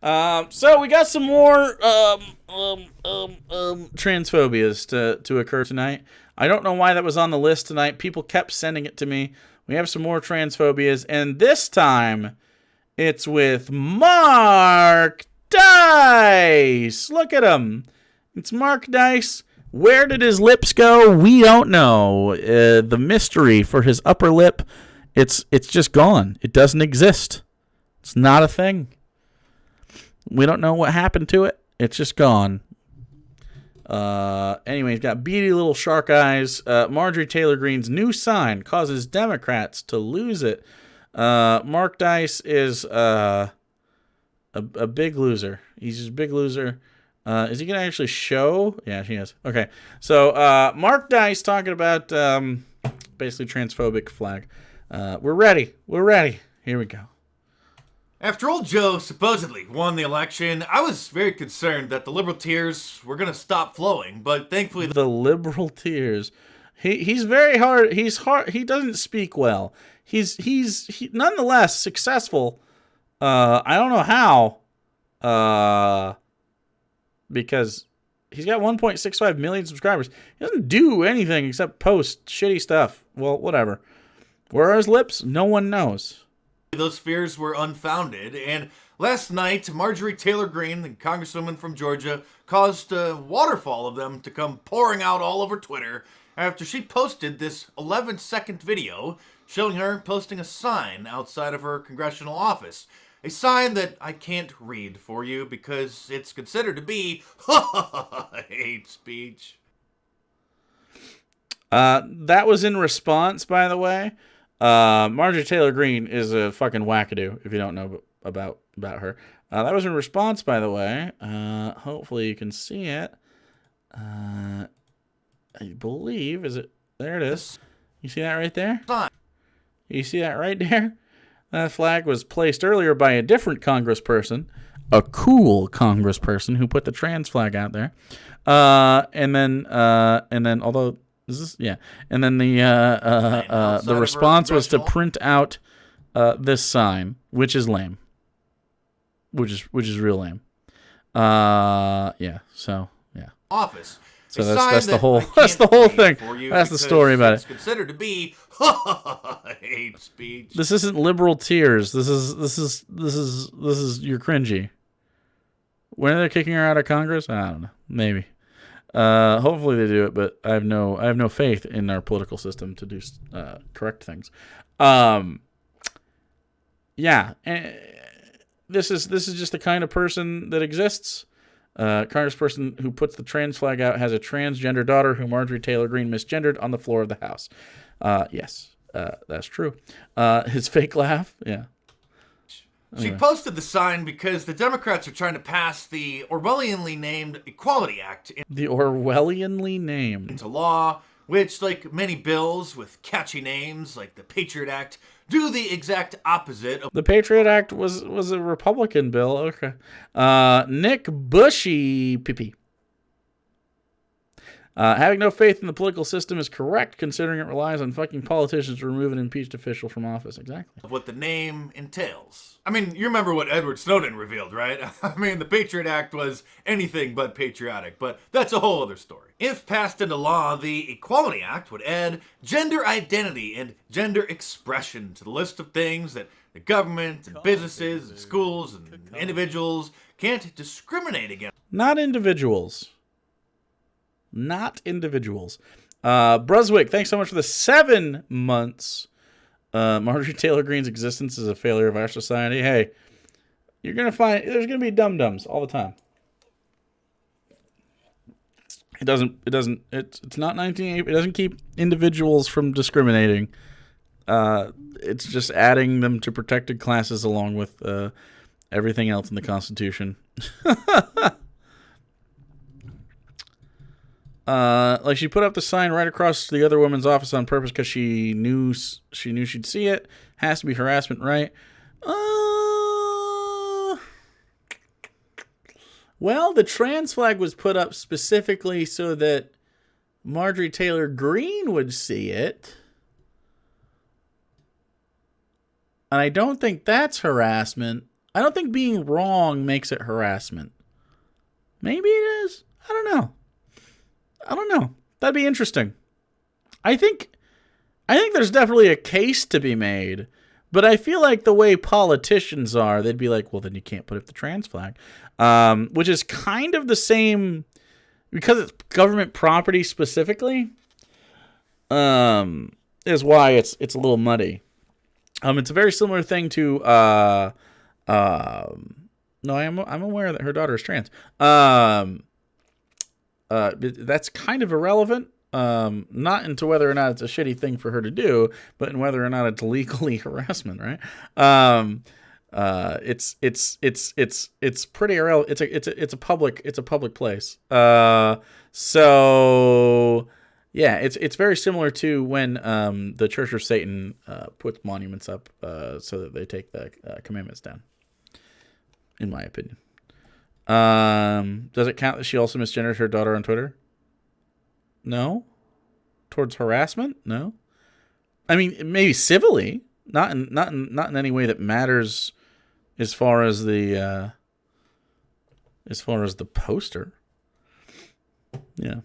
So we got some more transphobias to occur tonight. I don't know why that was on the list tonight. People kept sending it to me. We have some more transphobias, and this time it's with Mark Dice. Look at him. It's Mark Dice. Where did his lips go? We don't know. The mystery for his upper lip, it's just gone. It doesn't exist. It's not a thing. We don't know what happened to it. It's just gone. Anyway, he's got beady little shark eyes. Marjorie Taylor Greene's new sign causes Democrats to lose it. Mark Dice is a big loser. He's just a big loser. Is he going to actually show? Yeah, he is. Okay. So, Mark Dice talking about basically transphobic flag. We're ready. We're ready. Here we go. After old Joe supposedly won the election, I was very concerned that the liberal tears were going to stop flowing, but thankfully the liberal tears. He's very hard. He's hard. He doesn't speak well. He's nonetheless successful. I don't know how. Because he's got 1.65 million subscribers. He doesn't do anything except post shitty stuff. Well, whatever. Where are his lips? No one knows. Those fears were unfounded, and last night, Marjorie Taylor Greene, the congresswoman from Georgia, caused a waterfall of them to come pouring out all over Twitter after she posted this 11-second video showing her posting a sign outside of her congressional office. A sign that I can't read for you because it's considered to be hate speech. That was in response, by the way. Marjorie Taylor Greene is a fucking wackadoo, if you don't know about her. That was in response, by the way. Hopefully you can see it. I believe, is it? There it is. You see that right there? You see that right there? That flag was placed earlier by a different congressperson, a cool congressperson who put the trans flag out there. And then, although this is, yeah, and then the response was to print out this sign, which is lame, which is real lame. Yeah. So yeah. Office. So that's the whole thing. That's the story about it. It's considered to be hate speech. This isn't liberal tears. This is you're cringy. When are they kicking her out of Congress? I don't know. Maybe. Hopefully they do it, but I have no faith in our political system to do correct things. Yeah. This is just the kind of person that exists. Congressperson who puts the trans flag out has a transgender daughter who Marjorie Taylor Greene misgendered on the floor of the House. Yes, that's true. His fake laugh, yeah. She posted the sign because the Democrats are trying to pass the Orwellianly named Equality Act into law, which, like many bills with catchy names like the Patriot Act, do the exact opposite of... The Patriot Act was a Republican bill. Okay. Nick Bushy Pee. Having no faith in the political system is correct, considering it relies on fucking politicians to remove an impeached official from office. Exactly. What the name entails. I mean, you remember what Edward Snowden revealed, right? I mean, the Patriot Act was anything but patriotic, but that's a whole other story. If passed into law, the Equality Act would add gender identity and gender expression to the list of things that the government and businesses and schools and individuals can't discriminate against. Not individuals. Bruswick, thanks so much for the 7 months. Marjorie Taylor Greene's existence is a failure of our society. Hey, you're gonna find there's gonna be dum-dums all the time. It's not 1980. It doesn't keep individuals from discriminating. It's just adding them to protected classes along with everything else in the Constitution. Like she put up the sign right across the other woman's office on purpose because she knew she'd see it. Has to be harassment, right? Well, the trans flag was put up specifically so that Marjorie Taylor Greene would see it. And I don't think that's harassment. I don't think being wrong makes it harassment. Maybe it is. I don't know. That'd be interesting. I think there's definitely a case to be made, but I feel like the way politicians are, they'd be like, well, then you can't put up the trans flag, which is kind of the same because it's government property specifically. Is why it's a little muddy. It's a very similar thing to no, I'm aware that her daughter is trans. That's kind of irrelevant. Not into whether or not it's a shitty thing for her to do, but in whether or not it's legally harassment, right? It's pretty irrelevant. It's a public place. So yeah, it's very similar to when the Church of Satan puts monuments up so that they take the commandments down. In my opinion, does it count that she also misgendered her daughter on Twitter? No. Towards harassment? No. I mean, maybe civilly, not in any way that matters as far as the poster. Yeah.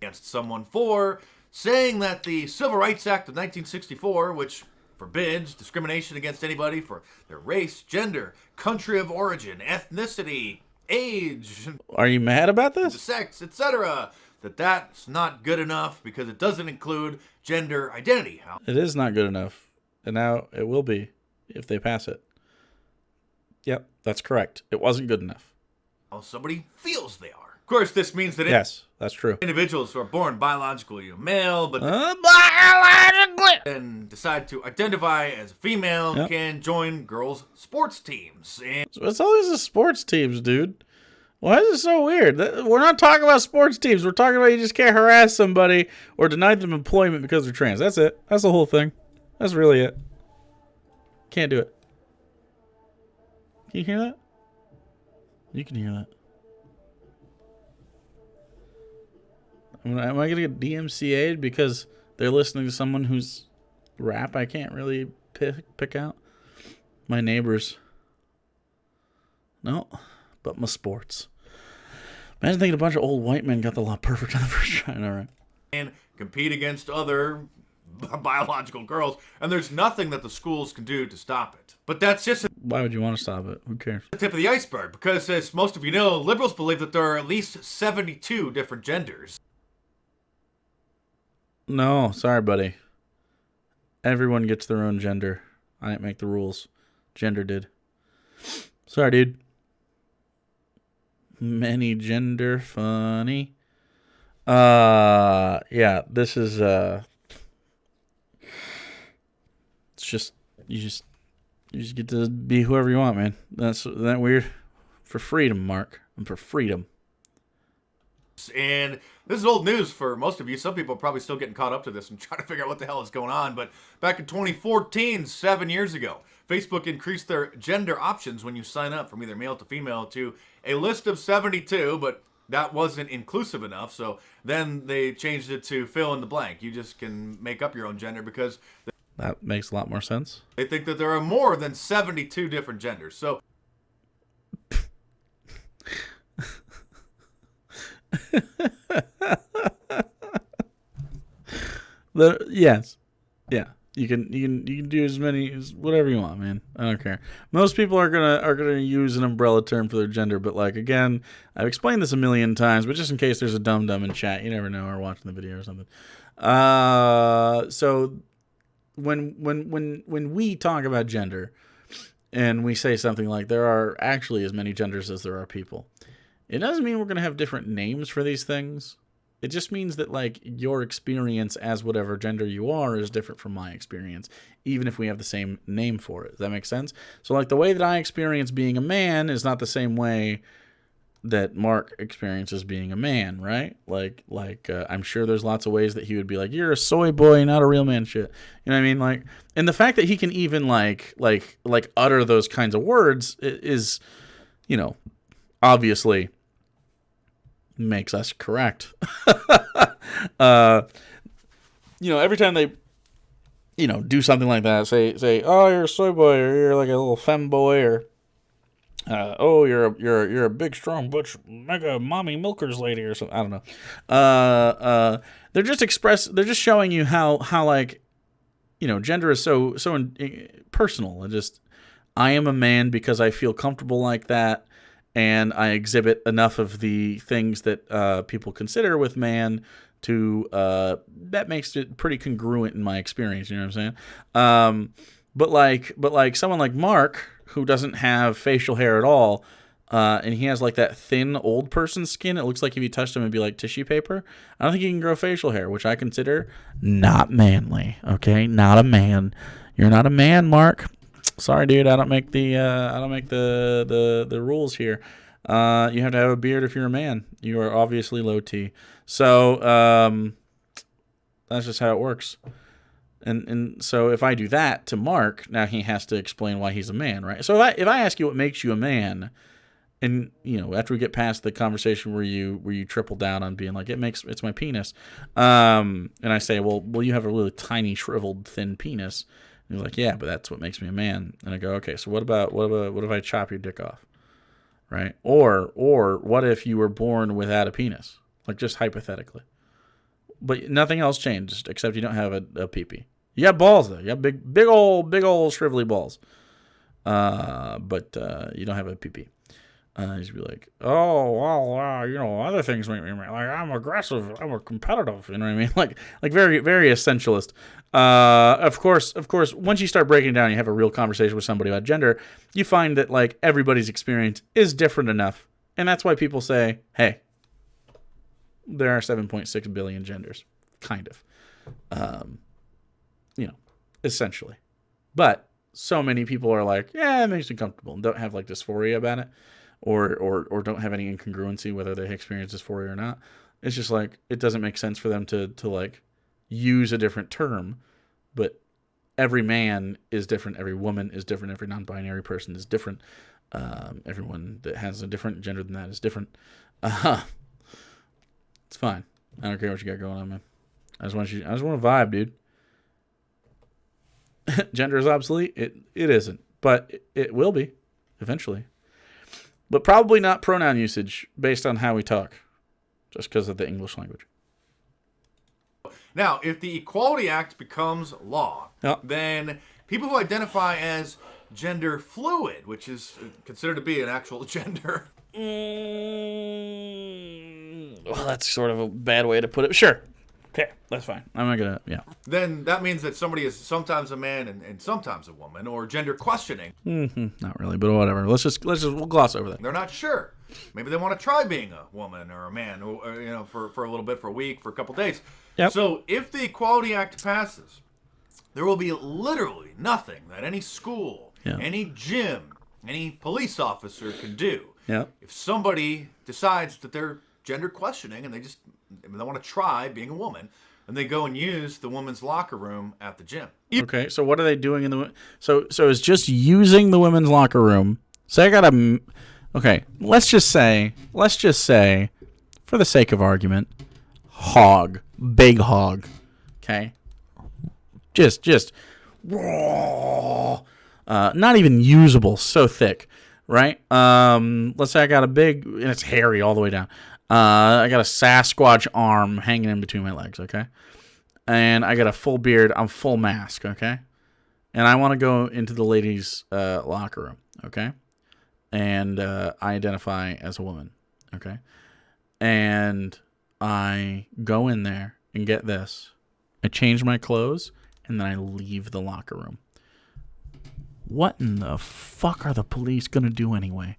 Against someone for saying that the Civil Rights Act of 1964, which forbids discrimination against anybody for their race, gender, country of origin, ethnicity, age, are you mad about this? Sex, etc., that's not good enough because it doesn't include gender identity. It is not good enough, and now it will be if they pass it. Yep, that's correct. It wasn't good enough. How somebody feels they are. Of course, this means that yes, that's true. Individuals who are born biologically male, but and decide to identify as a female can join girls' sports teams. And so it's always the sports teams, dude. Why is it so weird? We're not talking about sports teams. We're talking about you just can't harass somebody or deny them employment because they're trans. That's it. That's the whole thing. That's really it. Can't do it. Can you hear that? You can hear that. Am I going to get DMCA'd because they're listening to someone whose rap I can't really pick out? My neighbors. No, but my sports. Imagine thinking a bunch of old white men got the law perfect on the first try. All right. And compete against other biological girls, and there's nothing that the schools can do to stop it. But that's just why would you want to stop it? Who cares? The tip of the iceberg, because as most of you know, liberals believe that there are at least 72 different genders. No, sorry, buddy. Everyone gets their own gender. I didn't make the rules. Gender did. Sorry, dude. Many gender funny. Yeah, this is it's just you just get to be whoever you want, man. Isn't that weird? For freedom, Mark. I'm for freedom. And this is old news for most of you. Some people are probably still getting caught up to this and trying to figure out what the hell is going on. But back in 2014, 7 years ago, Facebook increased their gender options when you sign up from either male to female to a list of 72, but that wasn't inclusive enough. So then they changed it to fill in the blank. You just can make up your own gender because that makes a lot more sense. They think that there are more than 72 different genders. So yes, yeah, you can do as many as whatever you want, man. I don't care. Most people are gonna use an umbrella term for their gender, but like again, I've explained this a million times, but just in case there's a dum in chat, you never know, or watching the video or something. So when we talk about gender, and we say something like there are actually as many genders as there are people, it doesn't mean we're going to have different names for these things. It just means that like your experience as whatever gender you are is different from my experience, even if we have the same name for it. Does that make sense? So like the way that I experience being a man is not the same way that Mark experiences being a man, right? Like I'm sure there's lots of ways that he would be like, you're a soy boy, not a real man shit. You know what I mean? Like, and the fact that he can even like utter those kinds of words is, you know, obviously makes us correct. You know, every time they do something like that. Say, oh, you're a soy boy, or you're like a little femboy, or oh, you're a big, strong, butch, mega mommy milkers lady, or something. I don't know. They're just showing you how like, gender is so personal, and just, I am a man because I feel comfortable like that, and I exhibit enough of the things that people consider with man to that makes it pretty congruent in my experience. You know what I'm saying? But like someone like Mark, who doesn't have facial hair at all, and he has like that thin old person skin. It looks like if you touched him, it'd be like tissue paper. I don't think he can grow facial hair, which I consider not manly. Okay, not a man. You're not a man, Mark. Sorry, dude. I don't make the rules here. You have to have a beard if you're a man. You are obviously low T. So that's just how it works. And so if I do that to Mark, now he has to explain why he's a man, right? So if I ask you what makes you a man, and after we get past the conversation where you triple down on being like it's my penis, and I say, well you have a really tiny, shriveled, thin penis, and you're like, yeah, but that's what makes me a man. And I go, okay, so what if I chop your dick off, right? Or what if you were born without a penis, like just hypothetically, but nothing else changed except you don't have a pee-pee. You got balls though. You got big old shrivelly balls, but you don't have a pee-pee. He'd be like, oh, well, other things make me mad. Like, I'm aggressive, I'm a competitive, you know what I mean? Like very, very essentialist. Of course, once you start breaking down, you have a real conversation with somebody about gender, you find that like everybody's experience is different enough. And that's why people say, hey, there are 7.6 billion genders, kind of, essentially. But so many people are like, yeah, it makes me comfortable, and don't have like dysphoria about it. Or don't have any incongruency whether they experience dysphoria or not. It's just like, it doesn't make sense for them to like use a different term, but every man is different, every woman is different, every non-binary person is different, everyone that has a different gender than that is different. It's fine. I don't care what you got going on, man. I just want to vibe, dude. Gender is obsolete. It isn't, but it will be eventually. But probably not pronoun usage based on how we talk, just because of the English language. Now, if the Equality Act becomes law, then people who identify as gender fluid, which is considered to be an actual gender. Well, that's sort of a bad way to put it. Sure. Okay, that's fine. I'm not gonna, yeah. Then that means that somebody is sometimes a man and sometimes a woman, or gender questioning. Not really, but whatever. We'll gloss over that. They're not sure. Maybe they want to try being a woman or a man, or, for a little bit, for a week, for a couple days. Yep. So if the Equality Act passes, there will be literally nothing that any school, any gym, any police officer can do. Yeah. If somebody decides that they're gender questioning and they want to try being a woman, and they go and use the women's locker room at the gym. Okay, so what are they doing in the... So it's just using the women's locker room. So I gotta... Okay, let's just say, for the sake of argument, big hog. Okay? Just not even usable, so thick, right? Let's say I got a big... And it's hairy all the way down. I got a Sasquatch arm hanging in between my legs, okay? And I got a full beard. I'm full mask, okay? And I want to go into the ladies' locker room, okay? And I identify as a woman, okay? And I go in there and get this. I change my clothes, and then I leave the locker room. What in the fuck are the police going to do anyway?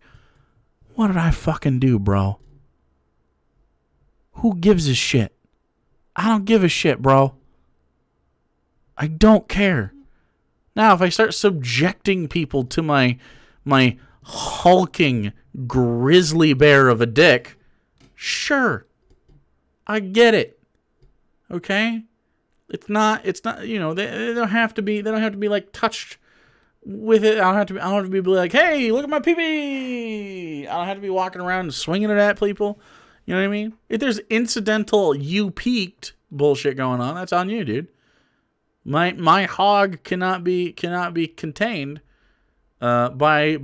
What did I fucking do, bro? Who gives a shit? I don't give a shit, bro. I don't care. Now, if I start subjecting people to my hulking grizzly bear of a dick, sure. I get it. Okay? It's not, they don't have to be like touched with it. I don't have to be like, hey, look at my pee-pee. I don't have to be walking around and swinging it at people. You know what I mean? If there's incidental you peaked bullshit going on, that's on you, dude. My hog cannot be contained by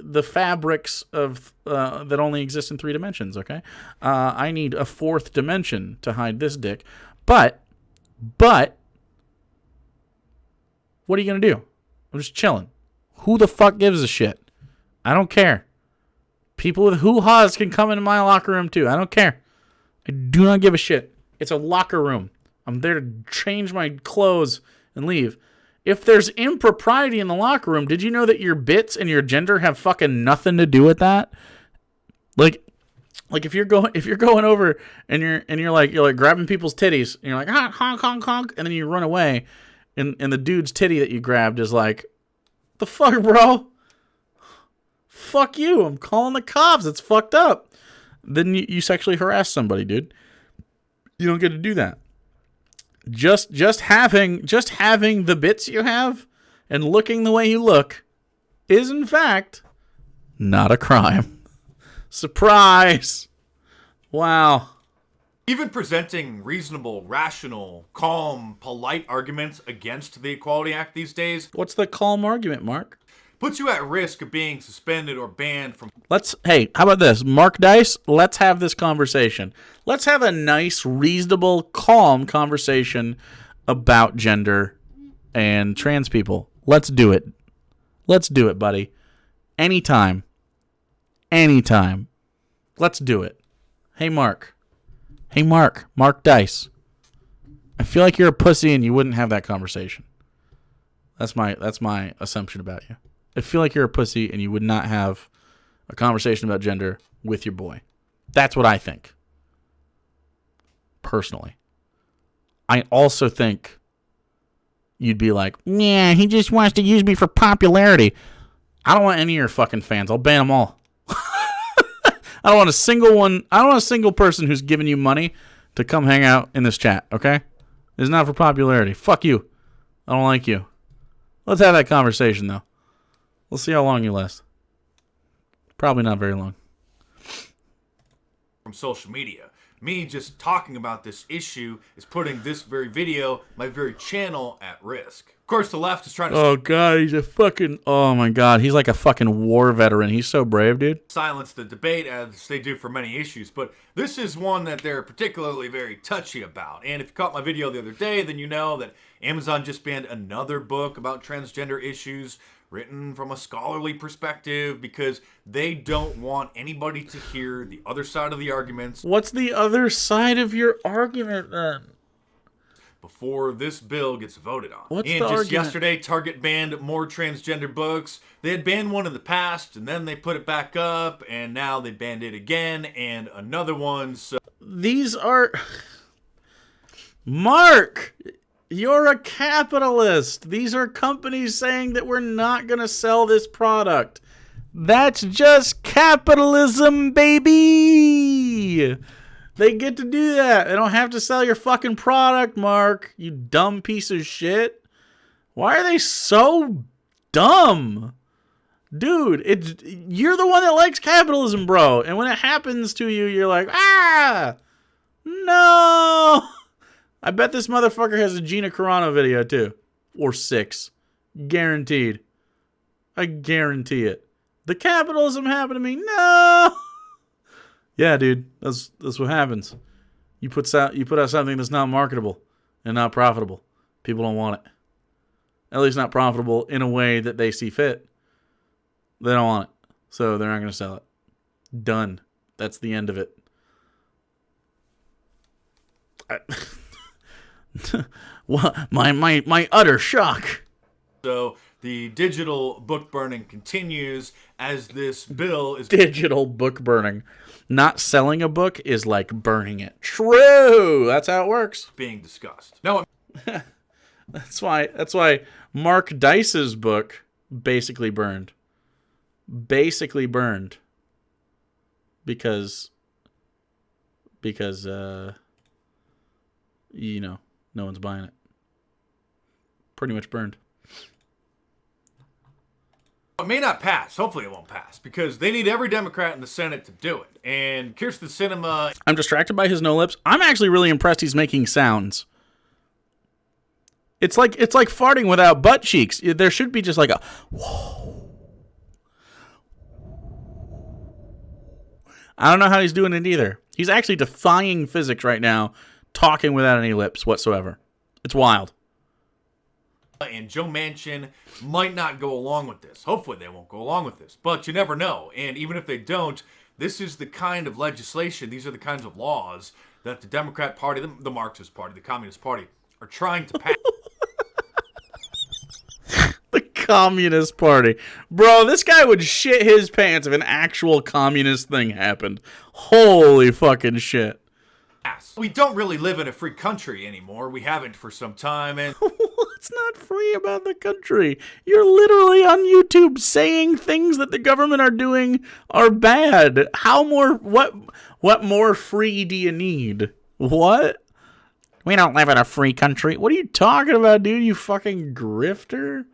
the fabrics of that only exist in 3 dimensions. Okay, I need a 4th dimension to hide this dick. But what are you gonna do? I'm just chilling. Who the fuck gives a shit? I don't care. People with hoo-haws can come into my locker room too. I don't care. I do not give a shit. It's a locker room. I'm there to change my clothes and leave. If there's impropriety in the locker room, did you know that your bits and your gender have fucking nothing to do with that? Like if you're going over and you're like grabbing people's titties and you're like honk honk honk, and then you run away, and the dude's titty that you grabbed is like, the fuck, bro? Fuck you! I'm calling the cops. It's fucked up. Then you sexually harass somebody, dude. You don't get to do that. Just having the bits you have and looking the way you look is in fact not a crime. Surprise! Wow. Even presenting reasonable, rational, calm, polite arguments against the Equality Act these days. What's the calm argument, Mark? Puts you at risk of being suspended or banned from... Hey, how about this? Mark Dice, let's have this conversation. Let's have a nice, reasonable, calm conversation about gender and trans people. Let's do it. Let's do it, buddy. Anytime. Let's do it. Hey, Mark. Mark Dice. I feel like you're a pussy and you wouldn't have that conversation. That's my assumption about you. I feel like you're a pussy and you would not have a conversation about gender with your boy. That's what I think. Personally. I also think you'd be like, yeah, he just wants to use me for popularity. I don't want any of your fucking fans. I'll ban them all. I don't want a single one. I don't want a single person who's giving you money to come hang out in this chat, okay? It's not for popularity. Fuck you. I don't like you. Let's have that conversation, though. We'll see how long you last. Probably not very long. From social media. Me just talking about this issue is putting this very video, my very channel, at risk. Of course, the left is trying to... Oh, God, he's a fucking... Oh, my God, he's like a fucking war veteran. He's so brave, dude. Silence the debate, as they do for many issues, but this is one that they're particularly very touchy about. And if you caught my video the other day, then you know that Amazon just banned another book about transgender issues, written from a scholarly perspective, because they don't want anybody to hear the other side of the arguments. What's the other side of your argument, then? Before this bill gets voted on. What's and the just argument? Yesterday, Target banned more transgender books. They had banned one in the past, and then they put it back up, and now they banned it again, and another one. So these are... Mark! You're a capitalist. These are companies saying that we're not going to sell this product. That's just capitalism, baby. They get to do that. They don't have to sell your fucking product, Mark. You dumb piece of shit. Why are they so dumb? Dude, you're the one that likes capitalism, bro. And when it happens to you, you're like, no. I bet this motherfucker has a Gina Carano video, too. Or 6. Guaranteed. I guarantee it. The capitalism happened to me? No! Yeah, dude. That's what happens. You put out something that's not marketable and not profitable. People don't want it. At least not profitable in a way that they see fit. They don't want it. So they're not going to sell it. Done. That's the end of it. my utter shock. So the digital book burning continues as this bill is... Digital book burning. Not selling a book is like burning it. True. That's how it works. Being discussed. No, That's why Mark Dice's book basically burned. Because you know, no one's buying it. Pretty much burned. it may not pass. Hopefully it won't pass, because they need every Democrat in the Senate to do it. And Kirsten Sinema... I'm distracted by his no lips. I'm actually really impressed he's making sounds. It's like farting without butt cheeks. There should be just like a whoa. I don't know how he's doing it either. He's actually defying physics right now, talking without any lips whatsoever. It's wild. And Joe Manchin might not go along with this. Hopefully they won't go along with this. But you never know. And even if they don't, this is the kind of legislation, these are the kinds of laws that the Democrat Party, the Marxist Party, the Communist Party are trying to pass. The Communist Party. Bro, this guy would shit his pants if an actual communist thing happened. Holy fucking shit. We don't really live in a free country anymore. We haven't for some time. And what's not free about the country? You're literally on YouTube saying things that the government are doing are bad. How more, what more free do you need? What? We don't live in a free country. What are you talking about, dude? You fucking grifter?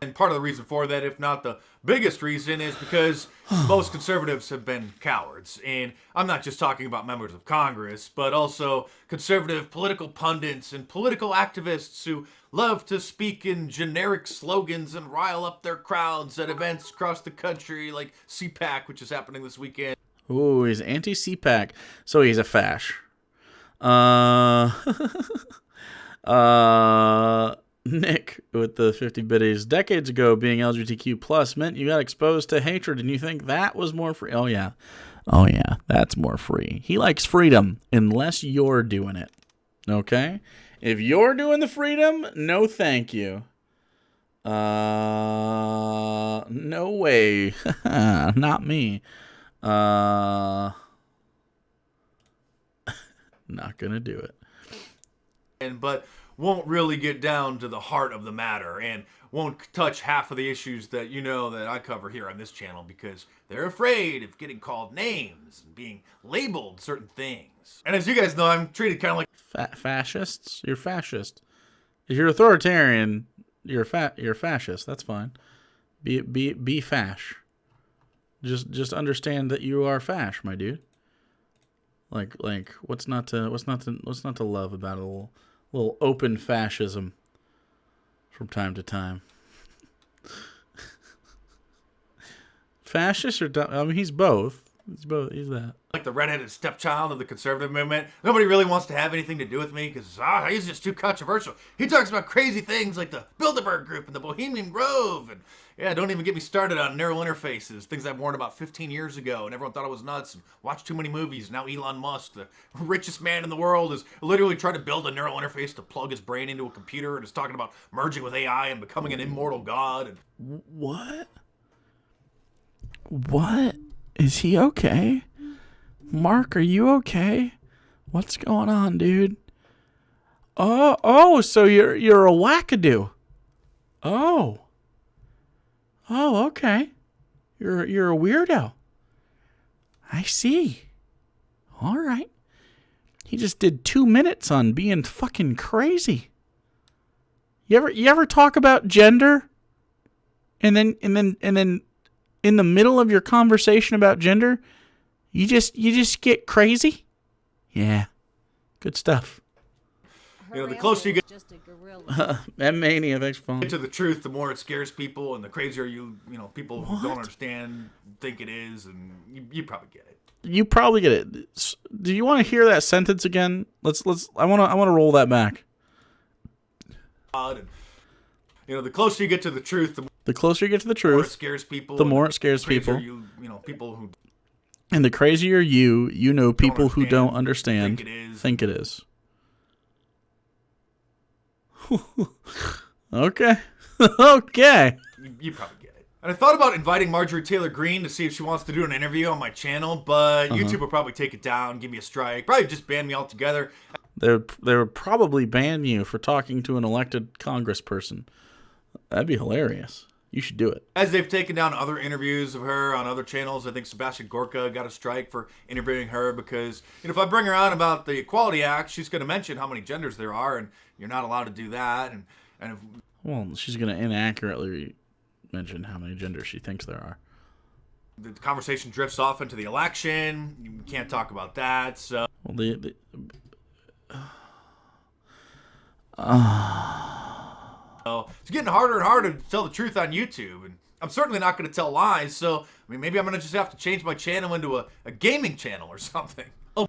And part of the reason for that, if not the biggest reason, is because most conservatives have been cowards. And I'm not just talking about members of Congress, but also conservative political pundits and political activists who love to speak in generic slogans and rile up their crowds at events across the country, like CPAC, which is happening this weekend. Ooh, he's anti-CPAC, so he's a fash. Nick with the 50 biddies. Decades ago, being LGBTQ plus meant you got exposed to hatred, and you think that was more free. Oh yeah, that's more free. He likes freedom unless you're doing it. Okay, if you're doing the freedom, no thank you. No way. Not me. Not gonna do it. But won't really get down to the heart of the matter and won't touch half of the issues that you know that I cover here on this channel because they're afraid of getting called names and being labeled certain things. And as you guys know, I'm treated kind of like fascists. You're fascist. If you're authoritarian, you're fascist. That's fine. Be fash. Just understand that you are fash, my dude. Like what's not to love about a little open fascism from time to time. Fascist or I mean, he's both. He's that. Like the redheaded stepchild of the conservative movement. Nobody really wants to have anything to do with me because he's just too controversial. He talks about crazy things like the Bilderberg Group and the Bohemian Grove. And yeah, don't even get me started on neural interfaces, things I warned about 15 years ago, and everyone thought I was nuts and watched too many movies. Now Elon Musk, the richest man in the world, is literally trying to build a neural interface to plug his brain into a computer and is talking about merging with AI and becoming an immortal god. And what? What? Is he okay? Mark, are you okay? What's going on, dude? Oh, so you're a wackadoo. Oh, okay. You're a weirdo. I see. All right. He just did 2 minutes on being fucking crazy. You ever talk about gender? And then in the middle of your conversation about gender, you just get crazy? Yeah. Good stuff. You know, the closer you get M-Mania, thanks for phone. to the truth, the more it scares people, and the crazier people who don't understand think it is, and you probably get it. You probably get it. Do you want to hear that sentence again? I want to roll that back. And, the closer you get to the truth, the closer you get to the truth, more it scares people. The more it scares people. People who. And the crazier you know people who don't understand think it is. Okay. Okay. You probably get it. And I thought about inviting Marjorie Taylor Greene to see if she wants to do an interview on my channel, but YouTube will probably take it down, give me a strike, probably just ban me altogether. They would probably ban you for talking to an elected congressperson. That'd be hilarious. You should do it. As they've taken down other interviews of her on other channels, I think Sebastian Gorka got a strike for interviewing her because, if I bring her on about the Equality Act, she's going to mention how many genders there are, and you're not allowed to do that. Well, she's going to inaccurately mention how many genders she thinks there are. The conversation drifts off into the election. You can't talk about that. So, well, it's getting harder and harder to tell the truth on YouTube. And I'm certainly not going to tell lies. So, I mean, maybe I'm going to just have to change my channel into a gaming channel or something. Oh,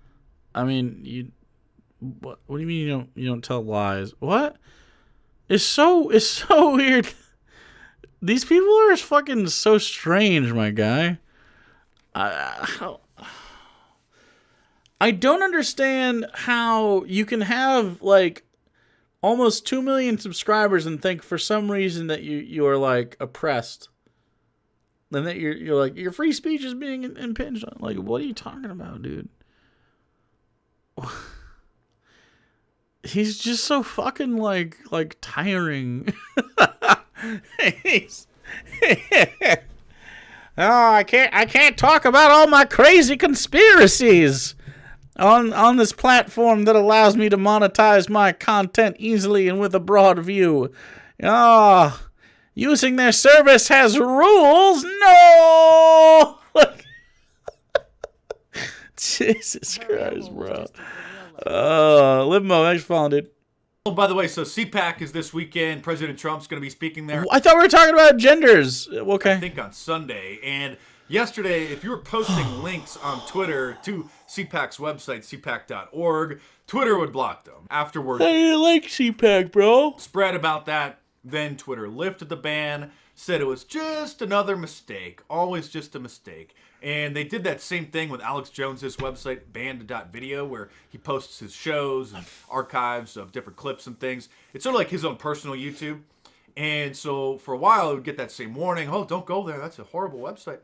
I mean, what do you mean you don't tell lies? What? It's so weird. These people are fucking so strange, my guy. I don't understand how you can have like almost 2 million subscribers and think for some reason that you are like oppressed. And that you're like your free speech is being impinged on. Like, what are you talking about, dude? He's just so fucking like tiring. Oh, I can't talk about all my crazy conspiracies on this platform that allows me to monetize my content easily and with a broad view. Oh, using their service has rules? No! Jesus Christ, bro. Libmo, thanks for following, dude. Oh, by the way, so CPAC is this weekend. President Trump's going to be speaking there. I thought we were talking about genders. Okay. I think on Sunday. And yesterday, if you were posting links on Twitter to CPAC's website, cpac.org, Twitter would block them. Afterwards, I didn't like CPAC, bro. Spread about that. Then Twitter lifted the ban, said it was just another mistake. Always just a mistake. And they did that same thing with Alex Jones's website, banned.video, where he posts his shows and archives of different clips and things. It's sort of like his own personal YouTube. And so for a while, it would get that same warning, oh, don't go there. That's a horrible website.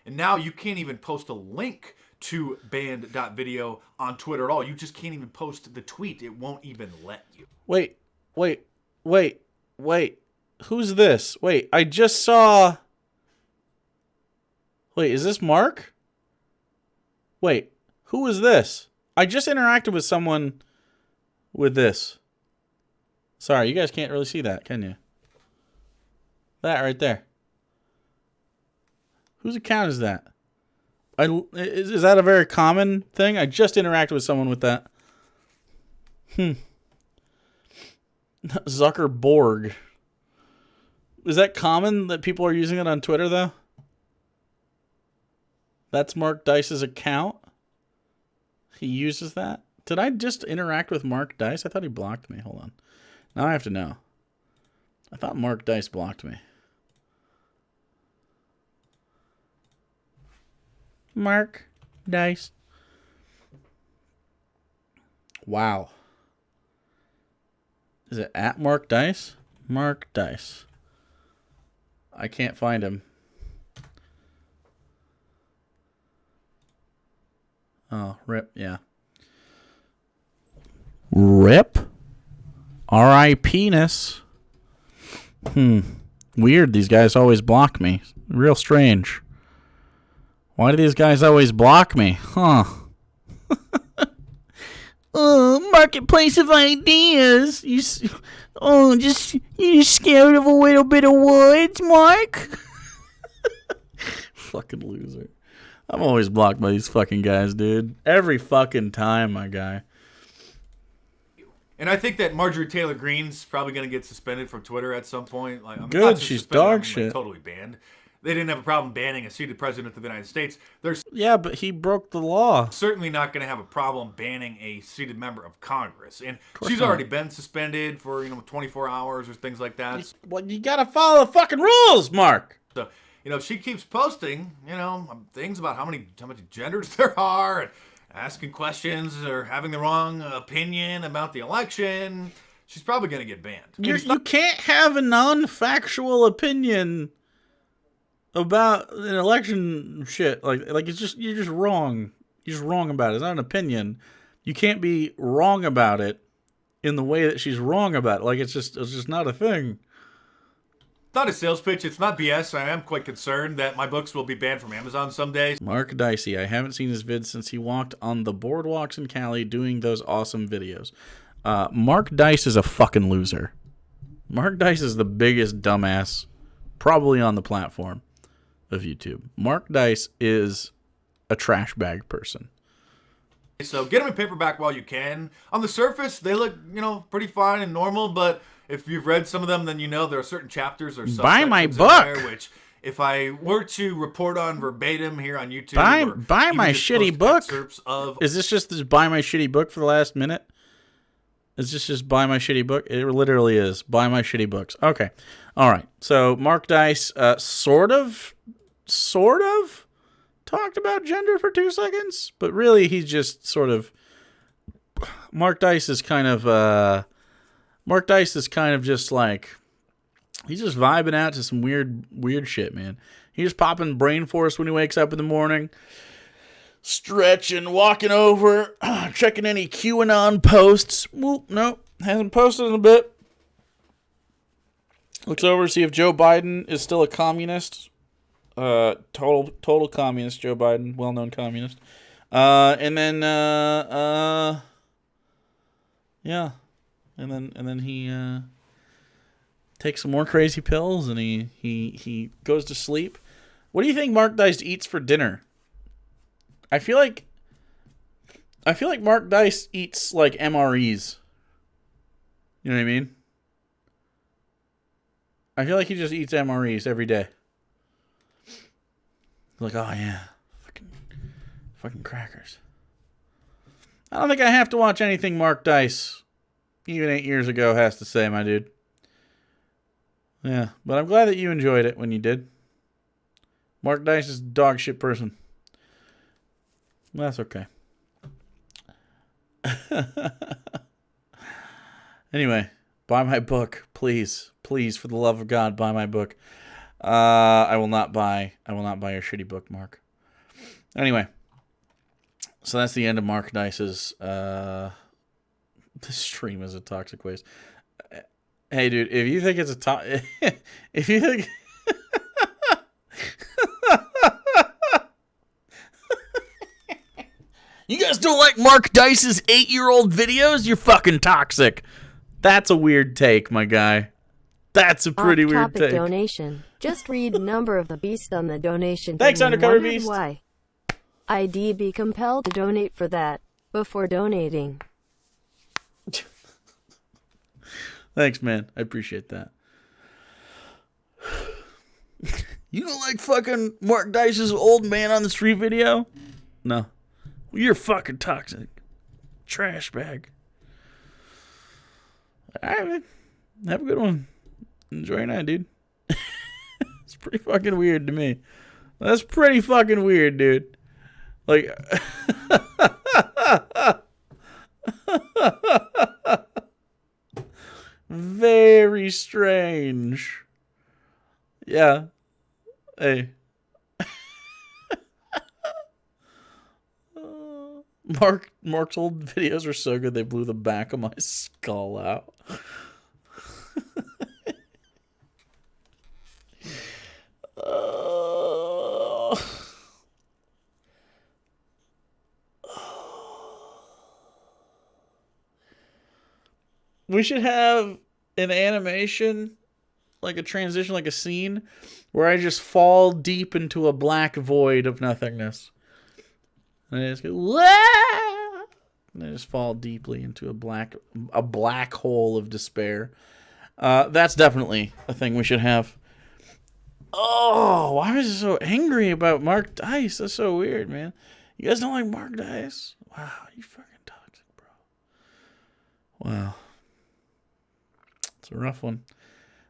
And now you can't even post a link to banned.video on Twitter at all. You just can't even post the tweet. It won't even let you. Wait. Who's this? Wait, I just saw... Wait, is this Mark? Wait, who is this? I just interacted with someone with this. Sorry, you guys can't really see that, can you? That right there. Whose account is that? Is that a very common thing? I just interacted with someone with that. Zuckerborg. Is that common that people are using it on Twitter, though? That's Mark Dice's account? He uses that? Did I just interact with Mark Dice? I thought he blocked me. Hold on. Now I have to know. I thought Mark Dice blocked me. Mark Dice. Wow. Is it at Mark Dice? Mark Dice. I can't find him. Oh, rip, yeah. Rip? R.I.P.ness. Weird, these guys always block me. Real strange. Why do these guys always block me? Huh. Marketplace of ideas. You're scared of a little bit of woods, Mark? Fucking loser. I'm always blocked by these fucking guys, dude. Every fucking time, my guy. And I think that Marjorie Taylor Greene's probably going to get suspended from Twitter at some point. Like, I'm good, not just she's suspended, dog like, shit. Totally banned. They didn't have a problem banning a seated president of the United States. They're Yeah, but he broke the law. certainly not going to have a problem banning a seated member of Congress. And she's not. already been suspended for 24 hours or things like that. Well, you gotta follow the fucking rules, Mark. So, if she keeps posting, things about how many genders there are, and asking questions or having the wrong opinion about the election, she's probably going to get banned. You can't have a non-factual opinion about an election shit. Like it's just you're just wrong. You're just wrong about it. It's not an opinion. You can't be wrong about it in the way that she's wrong about it. Like it's just not a thing. Not a sales pitch. It's not BS. I am quite concerned that my books will be banned from Amazon someday. Mark Dicey. I haven't seen his vids since he walked on the boardwalks in Cali doing those awesome videos. Mark Dice is a fucking loser. Mark Dice is the biggest dumbass probably on the platform of YouTube. Mark Dice is a trash bag person. So get them in paperback while you can. On the surface, they look, pretty fine and normal, but if you've read some of them, then you know there are certain chapters or subsections Buy my in book. there which, if I were to report on verbatim here on YouTube, buy my shitty book. Of, is this buy my shitty book for the last minute? Is this just buy my shitty book? It literally is buy my shitty books. Okay, all right. So Mark Dice, sort of talked about gender for 2 seconds, but really he's just sort of. Mark Dice is kind of just like, he's just vibing out to some weird shit, man. He's just popping brain force when he wakes up in the morning, stretching, walking over, checking any QAnon posts. Whoop, nope, hasn't posted in a bit. Looks over to see if Joe Biden is still a communist. Total communist, Joe Biden, well-known communist. And then yeah, and then he takes some more crazy pills, and he goes to sleep. What do you think Mark Dice eats for dinner? I feel like Mark Dice eats like MREs. You know what I mean? I feel like he just eats MREs every day. Like, oh yeah, fucking crackers. I don't think I have to watch anything Mark Dice, even 8 years ago, has to say, my dude. Yeah, but I'm glad that you enjoyed it when you did. Mark Dice is a dog shit person. That's okay. Anyway, buy my book, please. Please, for the love of God, buy my book. I will not buy your shitty book, Mark. Anyway. So that's the end of Mark Dice's this stream is a toxic waste. Hey dude, if you think it's a if you think you guys don't like Mark Dice's 8-year-old videos, you're fucking toxic. That's a weird take, my guy. That's a pretty weird take. Donation. Just read number of the beast on the donation. Thanks, Undercover Beast. Why? I'd be compelled to donate for that before donating. Thanks, man. I appreciate that. You don't like fucking Mark Dice's old man on the street video? No. Well, you're fucking toxic. Trash bag. All right, man. Have a good one. Enjoy your night, dude. It's pretty fucking weird to me. That's pretty fucking weird, dude. Like, very strange. Yeah. Hey. Mark's old videos are so good they blew the back of my skull out. We should have an animation, like a transition, like a scene, where I just fall deep into a black void of nothingness. And I just go, wah! And I just fall deeply into a black hole of despair. That's definitely a thing we should have. Oh, why was I so angry about Mark Dice? That's so weird, man. You guys don't like Mark Dice? Wow, you fucking toxic, bro. Wow. It's a rough one.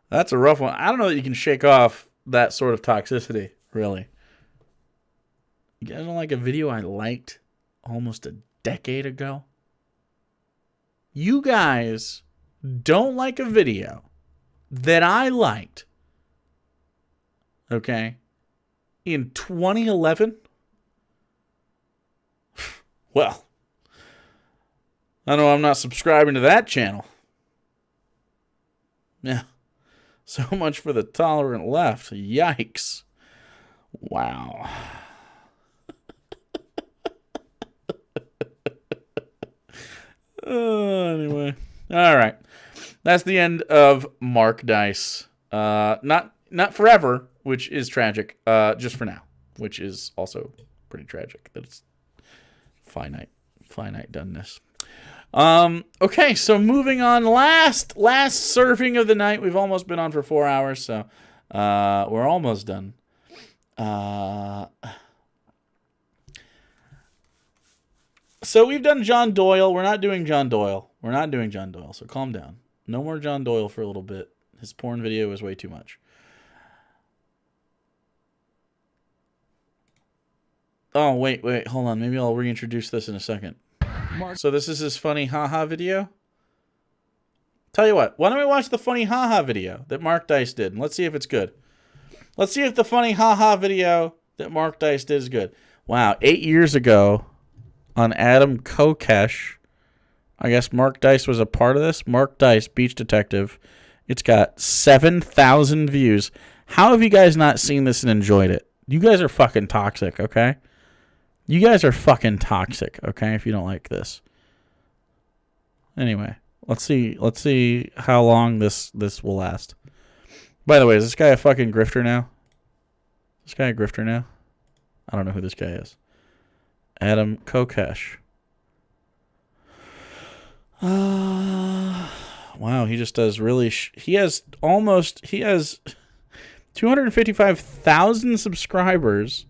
That's a rough one. I don't know that you can shake off that sort of toxicity, really. You guys don't like a video I liked almost a decade ago? You guys don't like a video that I liked, okay, in 2011? Well, I know I'm not subscribing to that channel. Yeah. So much for the tolerant left. Yikes. Wow. Anyway. All right. That's the end of Mark Dice. Not forever, which is tragic. Just for now, which is also pretty tragic. That it's finite doneness. Okay, so moving on. Last surfing of the night. We've almost been on for 4 hours, so we're almost done. So we've done John Doyle. We're not doing John Doyle. So calm down. No more John Doyle for a little bit. His porn video was way too much. Oh, wait. Hold on. Maybe I'll reintroduce this in a second. So this is his funny haha video? Tell you what. Why don't we watch the funny haha video that Mark Dice did? And let's see if it's good. Let's see if the funny haha video that Mark Dice did is good. Wow. 8 years ago on Adam Kokesh. I guess Mark Dice was a part of this. Mark Dice, Beach Detective. It's got 7,000 views. How have you guys not seen this and enjoyed it? You guys are fucking toxic, okay? You guys are fucking toxic, okay, if you don't like this. Anyway, let's see how long this will last. By the way, is this guy a fucking grifter now? Is this guy a grifter now? I don't know who this guy is. Adam Kokesh. Wow, he just does really... he has 255,000 subscribers,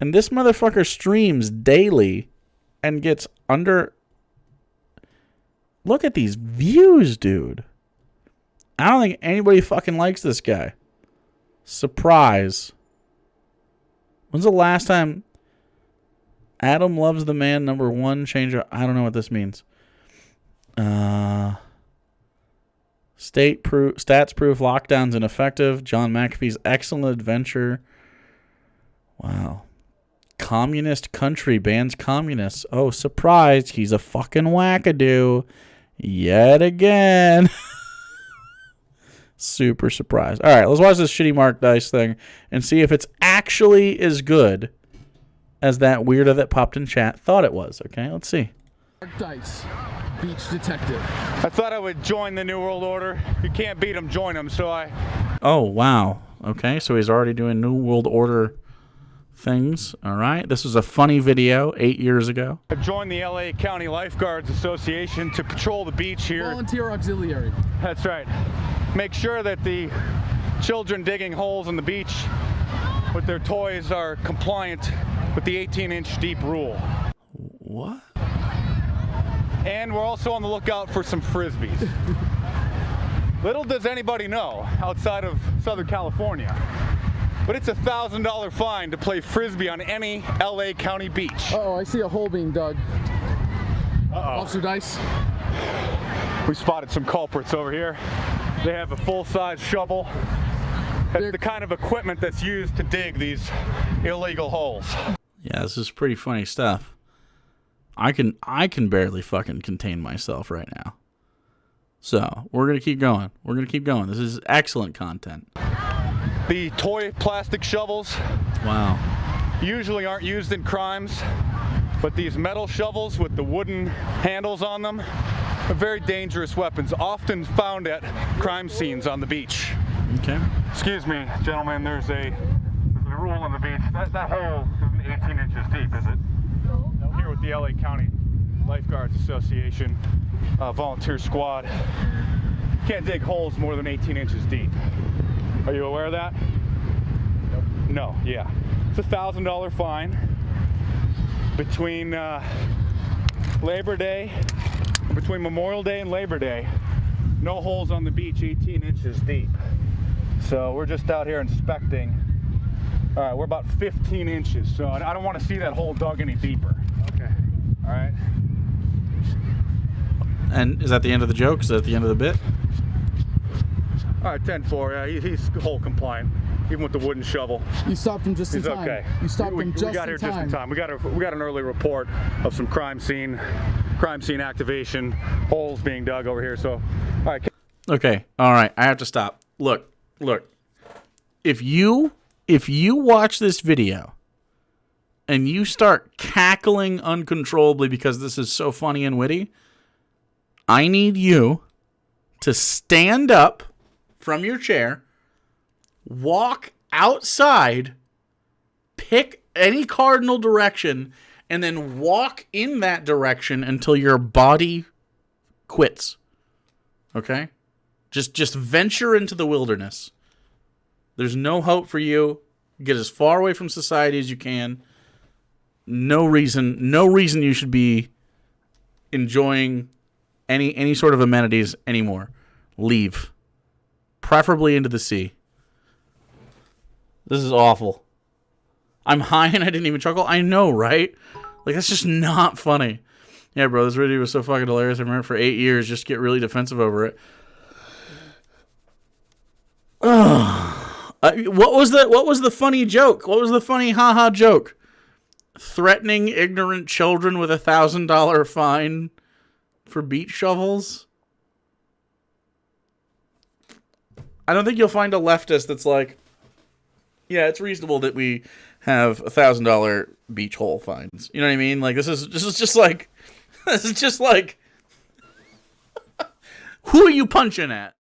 and this motherfucker streams daily and gets under... Look at these views, dude. I don't think anybody fucking likes this guy. Surprise. When's the last time Adam loves the man #1 changer? I don't know what this means. Stats proof lockdowns ineffective. John McAfee's excellent adventure. Wow. Communist country bans communists. Oh, surprise. He's a fucking wackadoo. Yet again. Super surprised. All right, let's watch this shitty Mark Dice thing and see if it's actually as good as that weirdo that popped in chat thought it was. Okay, let's see. Mark Dice, Beach Detective. I thought I would join the New World Order. If you can't beat them, join them. So I... Oh, wow. Okay, so he's already doing New World Order things. All right. This was a funny video 8 years ago. I joined the LA County Lifeguards Association to patrol the beach here. Volunteer auxiliary. That's right. Make sure that the children digging holes in the beach with their toys are compliant with the 18-inch deep rule. What? And we're also on the lookout for some frisbees. Little does anybody know outside of Southern California, but it's a $1,000 fine to play frisbee on any LA County beach. Uh-oh, I see a hole being dug. Uh-oh. Officer Dice. We spotted some culprits over here. They have a full-size shovel. That's the kind of equipment that's used to dig these illegal holes. Yeah, this is pretty funny stuff. I can barely fucking contain myself right now. So, we're going to keep going. This is excellent content. The toy plastic shovels Wow. usually aren't used in crimes, but these metal shovels with the wooden handles on them are very dangerous weapons, often found at crime scenes on the beach. Okay. Excuse me, gentlemen, there's a rule on the beach. That hole isn't 18 inches deep, is it? No. Here with the LA County Lifeguards Association volunteer squad. Can't dig holes more than 18 inches deep. Are you aware of that? Nope. No, yeah. It's a $1,000 fine between between Memorial Day and Labor Day. No holes on the beach 18 inches deep. So we're just out here inspecting. All right, we're about 15 inches, so I don't want to see that hole dug any deeper. Okay. All right. And is that the end of the joke? Is that the end of the bit? All right, 10-4. Yeah, he's hole compliant, even with the wooden shovel. You stopped him just in He's time. okay. You stopped him just in time. We got here just in time. We got an early report of some crime scene activation, holes being dug over here. So, all right. Okay. All right. I have to stop. Look. If you watch this video and you start cackling uncontrollably because this is so funny and witty, I need you to stand up from your chair, walk outside, pick any cardinal direction, and then walk in that direction until your body quits. Okay? Just venture into the wilderness. There's no hope for you. Get as far away from society as you can. No reason you should be enjoying any sort of amenities anymore. Leave. Preferably into the sea. This is awful. I'm high and I didn't even chuckle. I know, right? Like, that's just not funny. Yeah, bro, this video was so fucking hilarious. I remember for 8 years just get really defensive over it. What was the funny joke? What was the funny haha joke? Threatening ignorant children with $1,000 fine for beach shovels? I don't think you'll find a leftist that's like, yeah, it's reasonable that we have $1,000 beach hole fines. You know what I mean? Like, this is just like, who are you punching at?